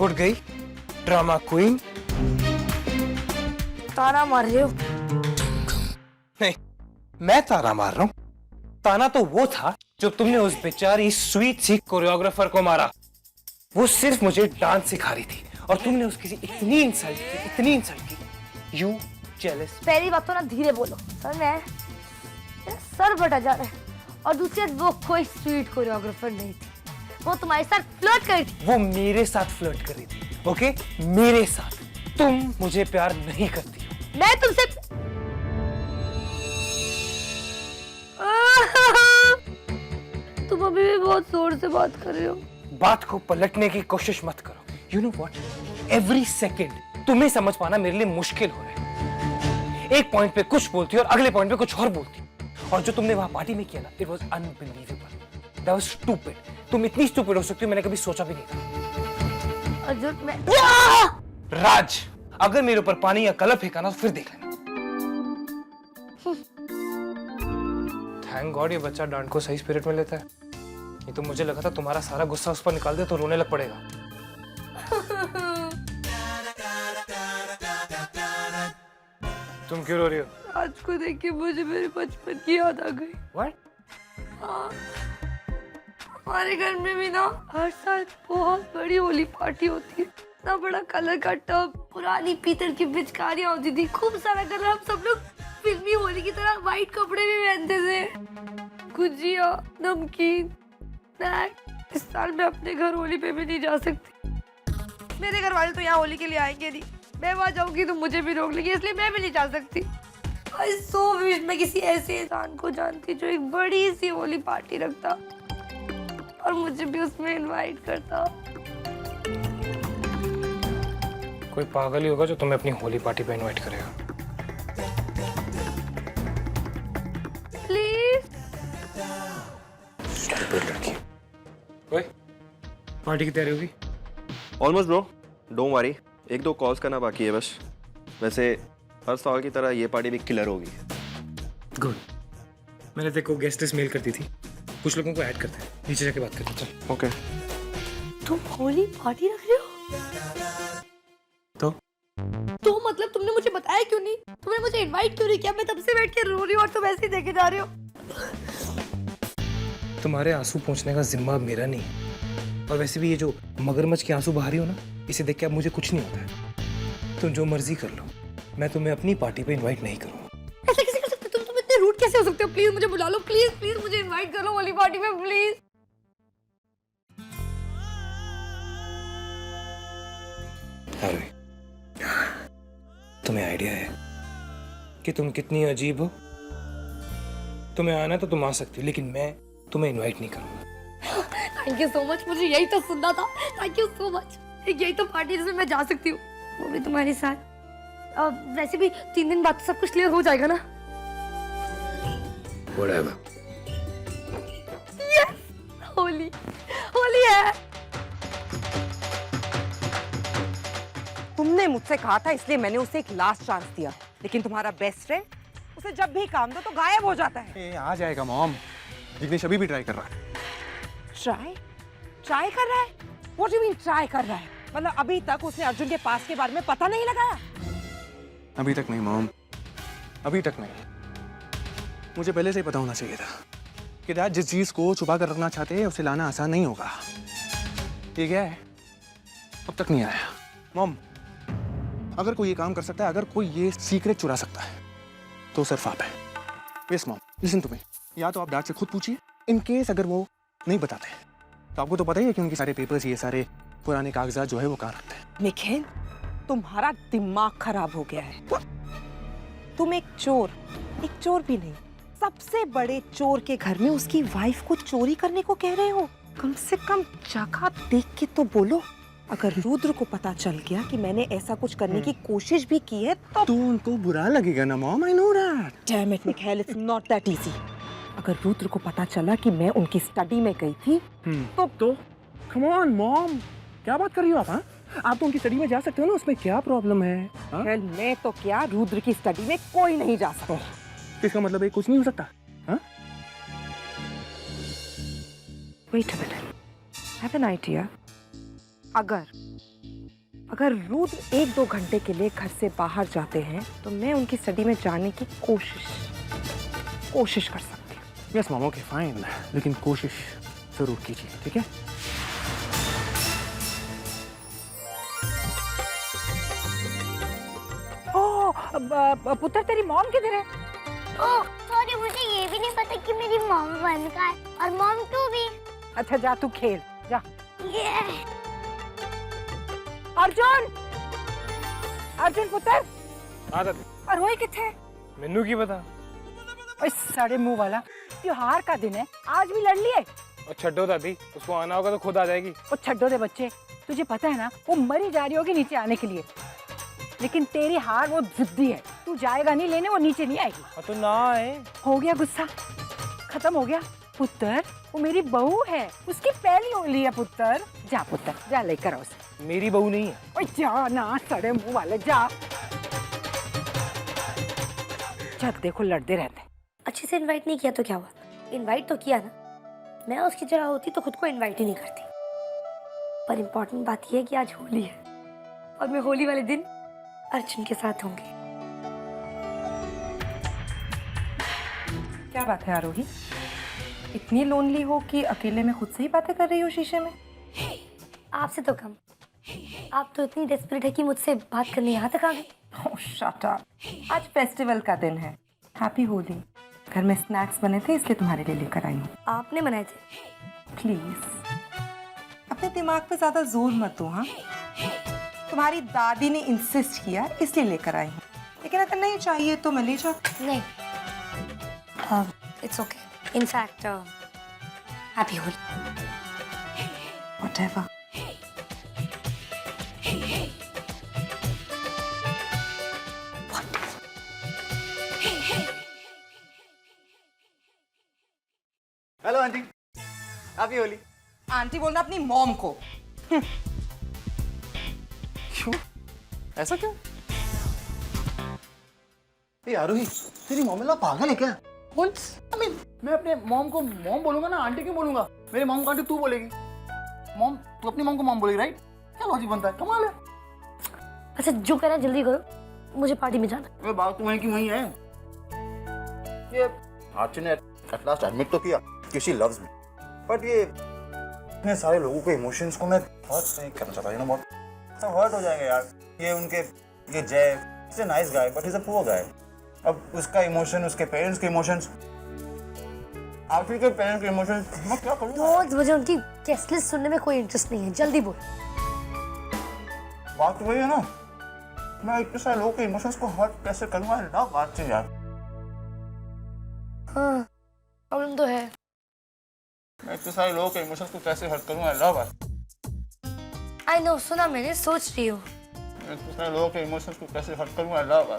उठ गई drama queen. ताना मार रहे हो? नहीं, मैं ताना मार रहा हूं। ताना तो वो था जो तुमने उस बेचारी स्वीट सी कोरियोग्राफर को मारा। वो सिर्फ मुझे डांस सिखा रही थी और तुमने उसकी इतनी इंसल्ट की, इतनी इंसल्ट की। You jealous. पहली बात तो ना धीरे बोलो सर, मेरा सर बटा जा रहा है। और दूसरी बात, वो कोई स्वीट कोरियोग्राफर नहीं थी, वो तुम्हारे साथ फ्लर्ट कर रही थी। वो मेरे साथ फ्लर्ट कर रही थी, ओके? मेरे साथ। तुम मुझे प्यार नहीं करती हो। मैं तुमसे तुम अभी भी बहुत जोर से बात कर रहे हो। बात को पलटने की कोशिश मत करो। You know what, every second तुम्हें समझ पाना मेरे लिए मुश्किल हो रहा है। एक पॉइंट पे कुछ बोलती और अगले पॉइंट पे कुछ और बोलती। और जो तुमने वहां पार्टी में किया ना, it was unbelievable, that was stupid. तुम इतनी स्टूपिड हो सकती हो, मैंने कभी सोचा भी नहीं था। अर्जुन, मैं राज, अगर मेरे ऊपर पानी या कलर फेंका ना तो फिर देख लेना। थैंक गॉड ये बच्चा डांट को सही स्पिरिट में लेता है। ये तो मुझे लगा था तुम्हारा सारा गुस्सा उस पर निकाल दे तो रोने लग पड़ेगा। तुम क्यों रो रही हो? आज को देख के मुझे मेरे बचपन की याद आ गई। What? हाँ, हमारे घर में भी ना हर साल बहुत बड़ी होली पार्टी होती है। इतना बड़ा कलर का टब, पुरानी पीतल की पिचकारियां होती थी, खूब सारा कलर। हम सब लोग फिल्मी होली की तरह व्हाइट कपड़े भी पहनते थे। गुजिया, नमकीन, स्नैक। इस साल मैं अपने घर होली पे भी नहीं जा सकती। मेरे घर वाले तो यहाँ होली के लिए आएंगे नहीं। मैं वहाँ जाऊंगी तो मुझे भी रोक लेंगे, इसलिए मैं भी नहीं जा सकती। I so wish मैं किसी ऐसे इंसान को जानती जो एक बड़ी सी होली पार्टी रखता और मुझे भी उसमें इनवाइट करता। कोई पागल ही होगा जो तुम्हें अपनी होली पार्टी पे इनवाइट करेगा। प्लीज। स्टूपिड लड़की। ओए, पार्टी की तैयारी होगी? Almost bro, don't worry. एक दो कॉल्स करना बाकी है बस। वैसे हर साल की तरह ये पार्टी भी किलर होगी। गुड। मैंने देखो गेस्ट लिस्ट मेल कर दी थी, कुछ लोगों को ऐड करते हैं, नीचे जाके बात करते हैं। चल। ओके। तुम होली पार्टी रख रहे हो? तो मतलब तुमने मुझे बताया क्यों नहीं? तुमने मुझे इनवाइट क्यों नहीं किया? मैं तब से बैठ के रो रही हूँ और तुम ऐसे ही देखे जा रहे हो। तुम्हारे आंसू पहुंचने का जिम्मा अब मेरा नहीं है। और वैसे भी ये जो मगरमच्छ के आंसू बहा रही हो ना, इसे देख के अब मुझे कुछ नहीं होता है। तुम जो मर्जी कर लो, मैं तुम्हें अपनी पार्टी पे इनवाइट नहीं करूंगा। ऐसा कैसे कर सकते हो? तुम इतने रूड कैसे हो सकते हो? प्लीज मुझे बुला लो, प्लीज प्लीज मुझे इनवाइट करो होली पार्टी में, प्लीज। अरे, तुम्हें आइडिया है कि तुम कितनी अजीब हो? तुम्हें आना तो तुम आ सकती हो, लेकिन मैं तुम्हें इनवाइट नहीं करूंगा। थैंक यू सो मच, मुझे यही तो सुनना था। Thank you so much. यही तो पार्टी जिसमें मैं जा सकती हूँ, वो भी तुम्हारे साथ। वैसे भी 3 दिन बाद सब कुछ क्लियर हो जाएगा ना? Whatever. Yes! होली, होली है। तुमने मुझसे कहा था, इसलिए मैंने उसे एक लास्ट चांस दिया। लेकिन तुम्हारा बेस्ट फ्रेंड उसे जब भी काम दो तो गायब हो जाता है। आ जाएगा मॉम, जिग्नेश अभी भी ट्राई कर रहा है। ट्राई कर रहा है? What do you mean try कर रहा है? मतलब अभी तक उसने अर्जुन के पास के बारे में पता नहीं लगाया? अभी तक नहीं मॉम, अभी तक नहीं। मुझे पहले से ही पता होना चाहिए था कि डैड जिस चीज को छुपा कर रखना चाहते हैं उसे लाना आसान नहीं होगा। ये क्या है? अब तक नहीं आया। मॉम, अगर कोई ये काम कर सकता है, अगर कोई ये सीक्रेट चुरा सकता है, तो सिर्फ आप है। Yes mom, listen to me. या तो आप डैड से खुद पूछिए, इन केस अगर वो नहीं बताते, तो आपको तो पता ही है कि उनके सारे पेपर्स, ये सारे पुराने कागजात जो है वो कहाँ रखते हैं। निखिल, तुम्हारा दिमाग खराब हो गया है। तुम एक चोर भी नहीं, सबसे बड़े चोर के घर में उसकी वाइफ को चोरी करने को कह रहे हो। कम से कम जगह देख के तो बोलो। अगर रुद्र को पता चल गया कि मैंने ऐसा कुछ करने की कोशिश भी की है तो उनको बुरा लगेगा ना mom, I know that. Damn it Nikhil, it's not that easy. अगर रुद्र को पता चला कि मैं उनकी स्टडी में गई थी तो कम ऑन मॉम, क्या बात कर रही हो आप? हाँ, आप तो उनकी स्टडी में जा सकते हो ना, उसमें क्या प्रॉब्लम है? निखिल, मैं तो क्या, रुद्र की स्टडी में कोई नहीं जा सकता। इसका मतलब है कुछ नहीं हो सकता? हाँ? Wait a minute. I have an idea. अगर अगर रुद्र 1-2 घंटे के लिए घर से बाहर जाते हैं तो मैं उनकी स्टडी में जाने की कोशिश कर सकती हूँ। यस मॉम, ओके फाइन, लेकिन कोशिश जरूर कीजिए, ठीक है? पुत्र तेरी मॉम किधर है? ओह सॉरी, मुझे ये भी नहीं पता कि मेरी मॉम 1 का है और मॉम 2 भी। अच्छा जा तू खेल जा। ये अर्जुन, अर्जुन पुत्र, हाँ दादी। और रोई किथे? मेनू की पता। ओए साड़े मुंह वाला, त्योहार का दिन है, आज भी लड़ लिए। और छड्डो दादी, उसको आना होगा तो खुद आ जाएगी। और छड्डो दे बच्चे, तुझे पता है ना वो मरी जा रही होगी नीचे आने के लिए, लेकिन तेरी हार वो जिद्दी है, तू जाएगा नहीं लेने, वो नीचे नहीं आएगी। हाँ तो ना आए। हो गया गुस्सा, खत्म हो गया। पुत्र वो मेरी बहू है, उसकी पहली होली है पुत्र। जा पुत्र जा, लेकर आओ उसे। मेरी बहू नहीं है। ओए जा ना सड़े मुंह वाले, जा। जब देखो लड़ते रहते हैं। अच्छे से इनवाइट नहीं किया तो क्या हुआ, इनवाइट तो किया ना। मैं उसकी जगह होती तो खुद को इनवाइट ही नहीं करती। पर इम्पोर्टेंट बात यह है कि आज होली है और मैं होली वाले दिन अर्जुन के साथ होंगी। क्या बात है आरोही, इतनी लोनली हो कि अकेले में खुद से ही बातें कर रही हो शीशे में? आपसे तो कम। आप तो इतनी डेस्परेट है कि मुझसे बात करने यहाँ तक आ गई। ओह शट अप, आज फेस्टिवल का दिन है, हैप्पी होली। घर में स्नैक्स बने थे इसलिए तुम्हारे लिए लेकर आई हूँ। आपने बनाए थे? प्लीज अपने दिमाग पे ज्यादा जोर मत दो। हाँ, तुम्हारी दादी ने इंसिस्ट किया इसलिए लेकर आई हूँ, लेकिन अगर नहीं चाहिए तो मैं ले जाती। नहीं, it's okay. In fact happy Holi. Whatever. Hello aunty, happy Holi. Aunty बोलना अपनी मॉम को। क्यों? ऐसा क्यों? ये आरोही, तेरी मॉम पागल है क्या? मैं अपने मॉम को मॉम बोलूंगा ना, आंटी क्यों बोलूंगा? मेरी मॉम को आंटी तू बोलेगी, मॉम तू अपनी मॉम को मॉम बोलेगी, राइट? क्या लॉजिक बनता है? कमाल है। अच्छा जो कह रहे हैं जल्दी करो, मुझे पार्टी में जाना। अरे बात तो वहीं की वहीं है। ये आर्ची ने एट लास्ट एडमिट तो किया कि शी लव्स मी, बट ये इतने सारे लोगों के इमोशंस को मैं हर्ट नहीं करना चाहता, यू नो, बहुत सब हर्ट हो जाएंगे यार। ये उनके, ये जय is a nice guy but is a poor guy. अब उसका इमोशन, उसके पेरेंट्स के इमोशंस, आखिर के पेरेंट्स के इमोशंस, मैं क्या करूँगा? मुझे उनकी गेस्ट लिस्ट सुनने में कोई इंटरेस्ट नहीं है, जल्दी बोल। बात वही है ना, मैं इतने सारे लोगों के इमोशंस को हर्ट कैसे करूँगा? ना बात से यार, हाँ प्रॉब्लम तो है। मैं इतने सारे लोगों के इमोशंस को कैसे हर्ट करूँगा? लव आई नो, सुना मैंने, सोच रही हूँ। मैं इतने सारे लोगों के इमोशंस को कैसे हर्ट करूँगा? लव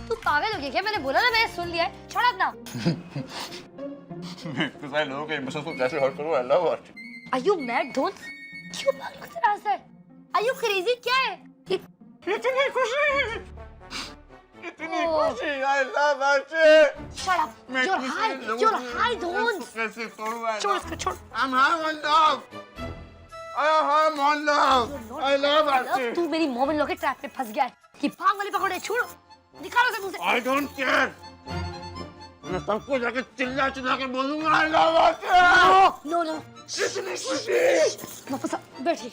तू पागल हो गया क्या? मैंने बोला ना, मैंने सुन लिया है, छोड़ अपना। मैं इतने सारे लोगों के इमोशंस को कैसे हर्ट करूँगा? लव Are you mad, दोस्त? क्यों पागल की तरह से? Are you crazy? क्या है? इतनी खुशी, इतनी खुशी, I love Archie. Shut up. You're high, don't. कैसे करूँगा? छोड़ इसको, छोड़। I'm high on love. I am on love. I love Archie. तू मेरी मॉम इन लॉ के ट्रैप में फंस गया है। ये भाग वाले पकौड़े छोड़ो, निकालो से मुंह से। I don't care. मैं सबको जाके चिल्ला चिल्ला के बोलूँगा I love Archie. No. इतनी खुशी। वापस आ, बैठिए।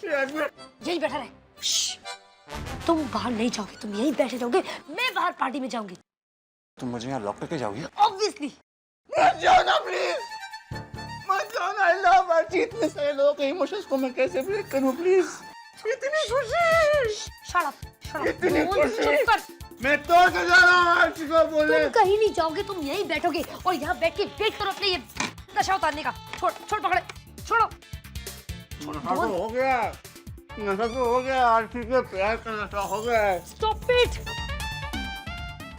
यहीं बैठा रहे। तुम बाहर नहीं जाओगे, तुम यहीं बैठे रहोगे। मैं बाहर पार्टी में जाऊंगी। तुम मुझे यहाँ लॉक करके जाओगी? Obviously. मत जाओ ना प्लीज, मत जाओ ना। I love Archie. इतने सारे लोगों के इमोशंस को मैं कैसे ब्रेक करूँ प्लीज? इतनी खुशी, Shut up. इतनी Don't खुशी। चुप कर। मैं तोड़ के जा रहा हूँ आर्ची को बोले। तुम कहीं नहीं जाओगे, तुम यहीं बैठोगे और यहाँ बैठ के वेट करो अपने ये नशा उतारने का। छोड़ पकड़े, छोड़ो। नशा तो हो गया, नशा तो हो गया, आर्ची के प्यार का नशा हो गया। Stop it.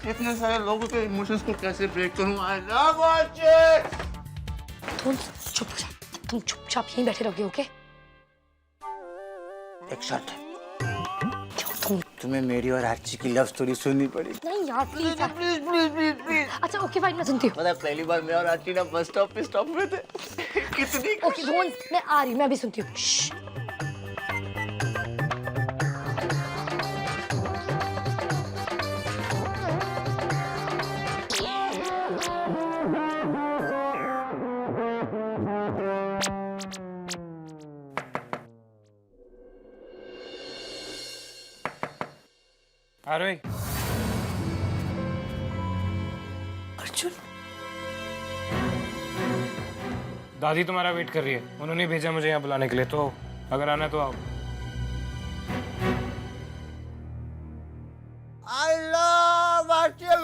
इतने सारे लोगों के इमोशंस को कैसे ब्रेक करूँ? I love Archie. तुम चुप हो जा, तुम चुपचाप यहीं बैठे रहोगे, ओके? एक शर्त है, क्यों तुम? तुम्हें मेरी और आर्ची की लव स्टोरी सुननी पड़ेगी। नहीं यार, प्लीज यार। प्लीज। अच्छा ओके फाइन, मैं सुनती हूँ। पता है पहली बार मैं और आर्ची ना बस स्टॉप पे स्टॉप हुए थे, कितनी ओके रोहन, मैं आ रही हूँ, मैं अभी सुनती हूँ। अरे अर्जुन, दादी तुम्हारा वेट कर रही है, उन्होंने भेजा मुझे यहाँ बुलाने के लिए, तो अगर आना है तो आओ। I love Archel.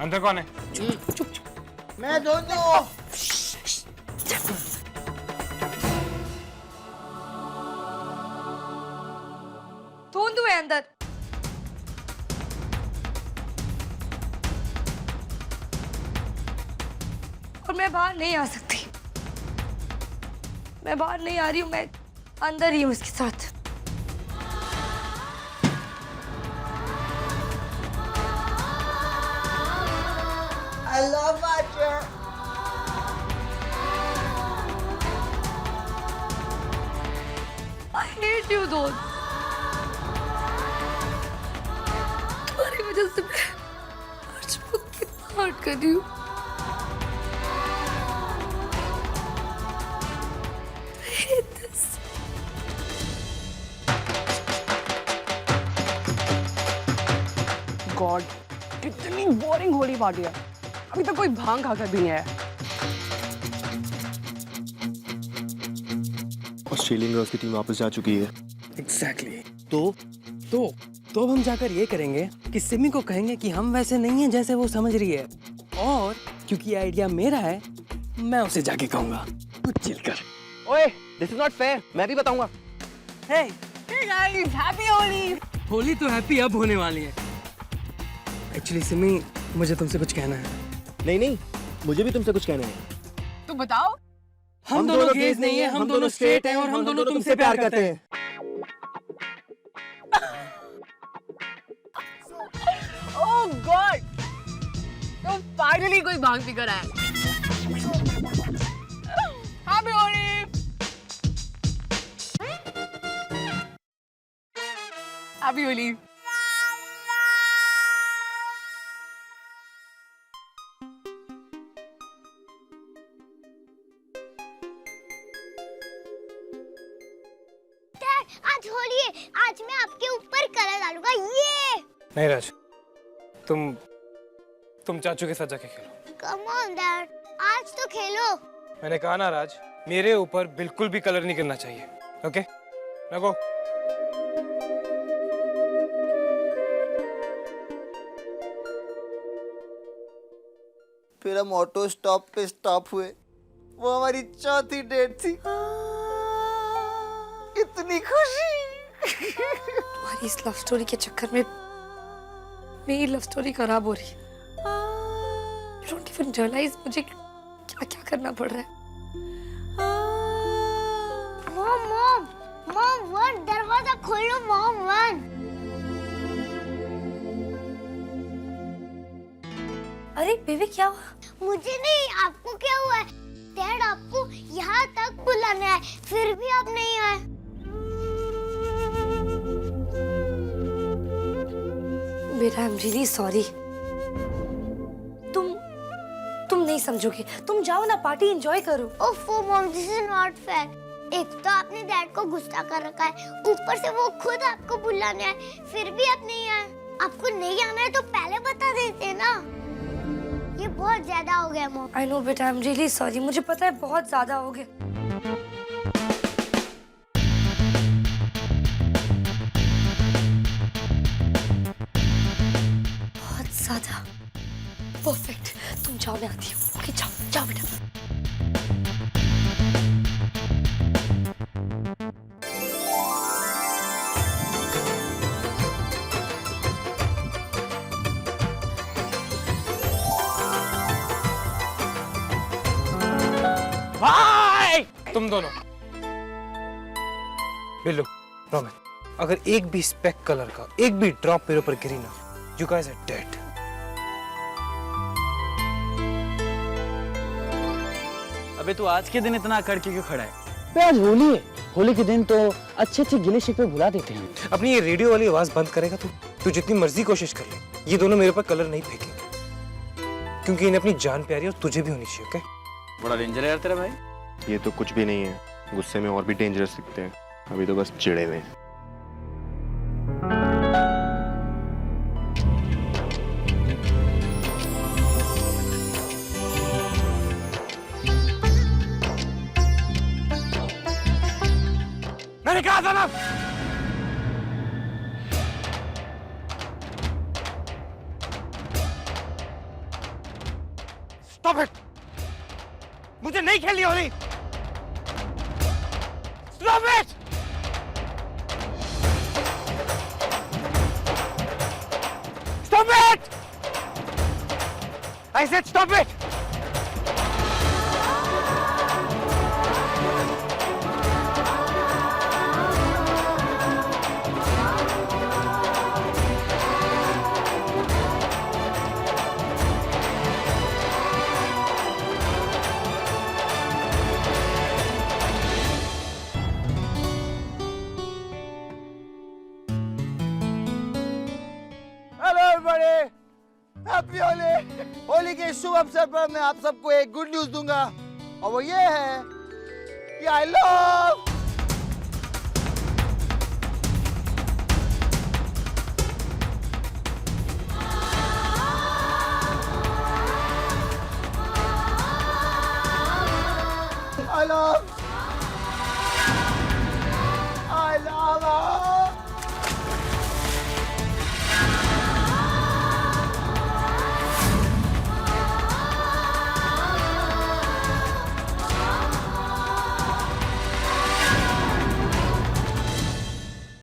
अंदर कौन है? मैं दोनों धोंदू है अंदर। और मैं बाहर नहीं आ सकती, मैं बाहर नहीं आ रही हूँ, मैं अंदर ही हूँ उसके साथ। I love Archel. I hate you दोस्त। तुम्हारी वजह से मैं अर्जुन को कितना हर्ट कर रही हूँ। I hate this। गॉड, कितनी बोरिंग होली पार्टी है। अभी तक कोई भांग खाकर भी नहीं आया। ऑस्ट्रेलियन गर्ल्स की टीम वापस जा चुकी है। एग्जैक्टली तो अब हम जाकर ये करेंगे कि सिमी को कहेंगे कि हम वैसे नहीं हैं जैसे वो समझ रही है, और क्योंकि ये आइडिया मेरा है मैं उसे जाके कहूंगा तू चिल कर। ओए, दिस इज नॉट फेयर, मैं भी बताऊंगा। Hey guys, happy Holi. Holi तो हैप्पी अब होने वाली है। एक्चुअली सिमी, मुझे तुमसे कुछ कहना है। नहीं, मुझे भी तुमसे कुछ कहना है। तो बताओ। हम दोनों गेज नहीं है, हम दोनों स्ट्रेट हैं और हम दोनों तुमसे प्यार करते हैं। ओह गॉड, तो फाइनली कोई भांग पीकर आया। हैप्पी होली। हैप्पी होली। आज होली है, आज मैं आपके ऊपर कलर डालूंगा। ये नहीं राज, तुम चाचू के साथ जाके खेलो। कम ऑन डैड, आज तो खेलो। मैंने कहा ना राज, मेरे ऊपर बिल्कुल भी कलर नहीं करना चाहिए। ओके, लगो। फिर हम ऑटो स्टॉप पे स्टॉप हुए। वो हमारी चौथी डेट थी। इतनी खुशी। तुम्हारी इस लव स्टोरी के चक्कर में मेरी लव स्टोरी खराब हो रही है। You don't even realize मुझे क्या क्या करना पड़ रहा है। मॉम वन, दरवाजा खोलो मॉम वन। अरे बेबी, क्या हुआ? मुझे नहीं, आपको क्या हुआ है? डैड आपको यहाँ तक बुलाने आए, फिर भी आप नहीं आए। बेटा, आई एम रियली सॉरी। तुम नहीं समझोगे। तुम जाओ ना, पार्टी एंजॉय करो। ओफो mom, this is not fair. एक तो आपने डैड को गुस्सा कर रखा है, ऊपर से वो खुद आपको बुलाने आए, फिर भी आप नहीं आए। आपको नहीं आना है तो पहले बता देते ना। ये बहुत ज्यादा हो गया मॉम। आई नो बेटा, आई एम रियली सॉरी। मुझे पता है बहुत ज्यादा हो गया। बहुत ज्यादा। परफेक्ट। तुम जाओ, मैं आती हूँ। ओके, जाओ जाओ बेटा। तुम दोनों बिल्लू, रोमन, अगर एक भी स्पेक कलर का एक भी ड्रॉप मेरे ऊपर गिरी ना, यू गाइस आर डेड। अबे तू आज के दिन इतना अकड़ के क्यों खड़ा है? बे आज होली है, होली के दिन तो अच्छे अच्छे गिले शिकवे भुला देते हैं। अपनी ये रेडियो वाली आवाज बंद करेगा तू जितनी मर्जी कोशिश कर ले, ये दोनों मेरे ऊपर कलर नहीं फेंकेंगे, क्योंकि इन्हें अपनी जान प्यारी और तुझे भी होनी चाहिए। ओके, बड़ा डेंजर है यार तेरा भाई। ये तो कुछ भी नहीं है, गुस्से में और भी डेंजरस दिखते हैं। अभी तो बस चिढ़े हुए हैं। मैंने कहा था ना। स्टॉप इट, मुझे नहीं खेलनी Holi. Stop it, stop it, I said stop it. Hello everybody, happy Holi. Holi के शुभ अवसर पर मैं आप सबको एक गुड न्यूज दूंगा और वो ये है कि आई लव